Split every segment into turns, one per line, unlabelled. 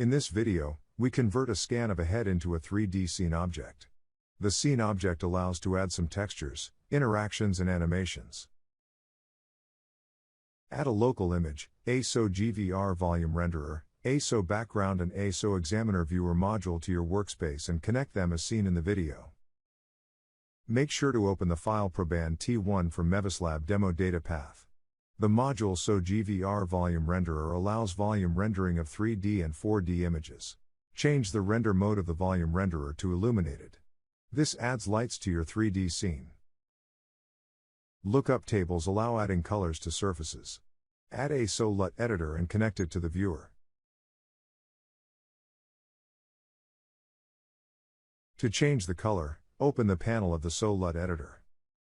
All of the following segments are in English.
In this video, we convert a scan of a head into a 3D scene object. The scene object allows to add some textures, interactions and animations. Add a local image, ASO GVR volume renderer, ASO background and ASO examiner viewer module to your workspace and connect them as seen in the video. Make sure to open the file Proband T1 from MeVisLab demo data path. The module SO GVR volume renderer allows volume rendering of 3D and 4D images. Change the render mode of the volume renderer to illuminated. This adds lights to your 3D scene. Lookup tables allow adding colors to surfaces. Add a SO LUT editor and connect it to the viewer. To change the color, open the panel of the SO LUT editor.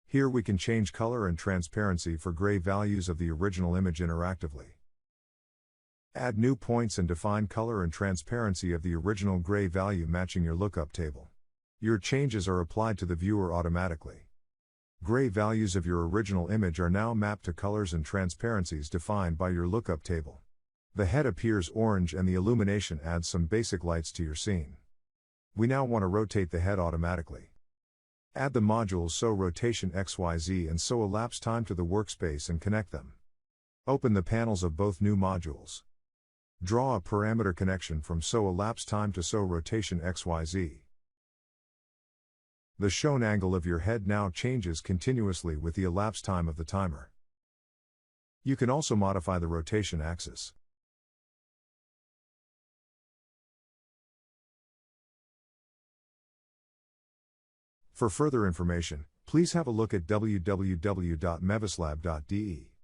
Here we can change color and transparency for gray values of the original image interactively. Add new points and define color and transparency of the original gray value matching your lookup table. Your changes are applied to the viewer automatically. Gray values of your original image are now mapped to colors and transparencies defined by your lookup table. The head appears orange and the illumination adds some basic lights to your scene. We now want to rotate the head automatically. Add the modules SO Rotation XYZ and SO Elapsed Time to the workspace and connect them. Open the panels of both new modules. Draw a parameter connection from SO Elapsed Time to SO Rotation XYZ. The shown angle of your head now changes continuously with the elapsed time of the timer. You can also modify the rotation axis. For further information, please have a look at www.mevislab.de.